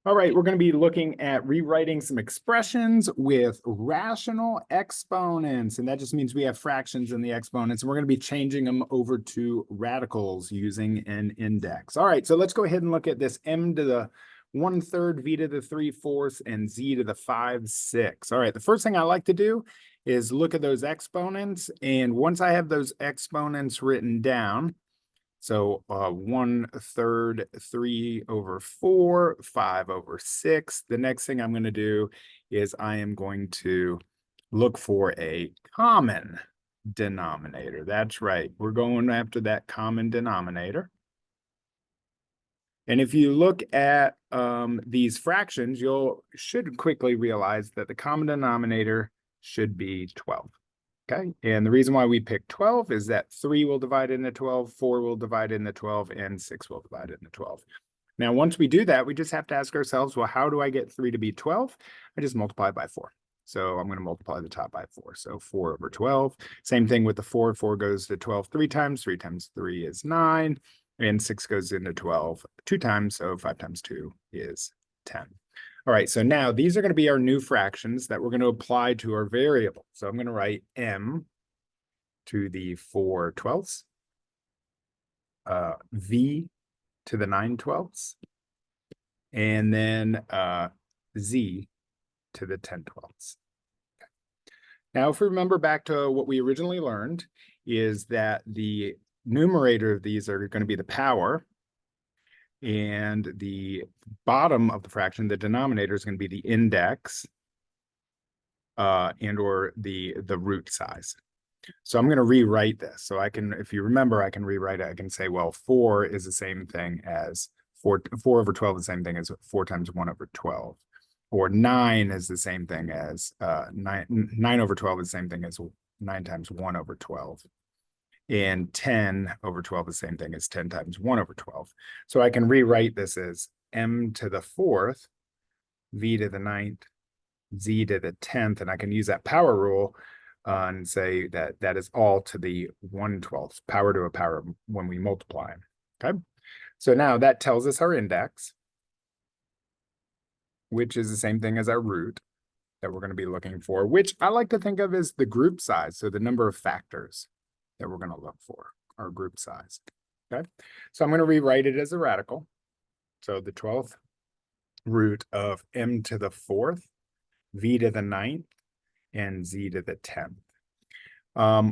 All right, we're going to be looking at rewriting some expressions with rational exponents. And that just means we have fractions in the exponents. And we're going to be changing them over to radicals using an index. All right, so let's go ahead and look at this m to the 1/3, v to the 3/4, and z to the 5/6. All right, the first thing I like to do is look at those exponents. And once I have those exponents written down, so 1/3, 3/4, 5/6. The next thing I'm going to do is I am going to look for a common denominator. That's right. We're going after that common denominator. And if you look at these fractions, you should quickly realize that the common denominator should be 12. Okay, and the reason why we picked 12 is that 3 will divide into 12, 4 will divide into 12, and 6 will divide into 12. Now, once we do that, we just have to ask ourselves, well, how do I get 3 to be 12? I just multiply by 4. So I'm going to multiply the top by 4. So 4/12. Same thing with the 4. 4 goes to 12 3 times. 3 times 3 is 9. And 6 goes into 12 2 times. So 5 times 2 is 10. All right, so now these are going to be our new fractions that we're going to apply to our variable. So I'm going to write m to the 4/12, v to the 9/12, and then z to the 10/12. Okay. Now, if we remember back to what we originally learned, is that the numerator of these are going to be the power, and the bottom of the fraction, the denominator, is going to be the index and or the root size. So I'm going to rewrite this. So I can, if you remember, I can rewrite it. I can say, well, 4 is the same thing as 4/12 is the same thing as 4 times 1/12. Or 9 is the same thing as 9/12 is the same thing as 9 times 1/12. And 10/12 is the same thing as 10 times 1/12. So I can rewrite this as m to the 4th, v to the 9th, z to the 10th, and I can use that power rule and say that that is all to the 1/12, power to a power when we multiply. Okay, so now that tells us our index, which is the same thing as our root that we're going to be looking for, which I like to think of as the group size, so the number of factors that we're going to look for, our group size. Okay, so I'm going to rewrite it as a radical. So the 12th root of m to the 4th, v to the 9th, and z to the 10th.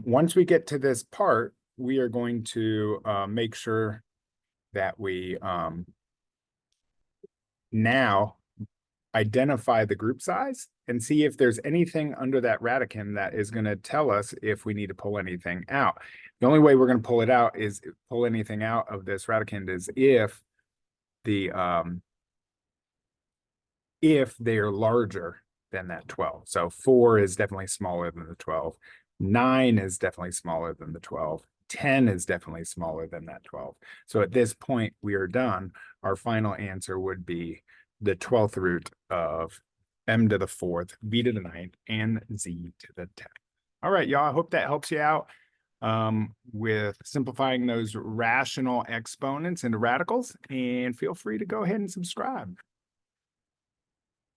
Once we get to this part, we are going to make sure that we now identify the group size and see if there's anything under that radicand that is going to tell us if we need to pull anything out. The only way we're going to pull anything out of this radicand is if they are larger than that 12. So 4 is definitely smaller than the 12. 9 is definitely smaller than the 12. 10 is definitely smaller than that 12. So at this point, we are done. Our final answer would be the 12th root of m to the 4th, v to the 9th, and z to the 10th. All right, y'all, I hope that helps you out with simplifying those rational exponents into radicals, and feel free to go ahead and subscribe.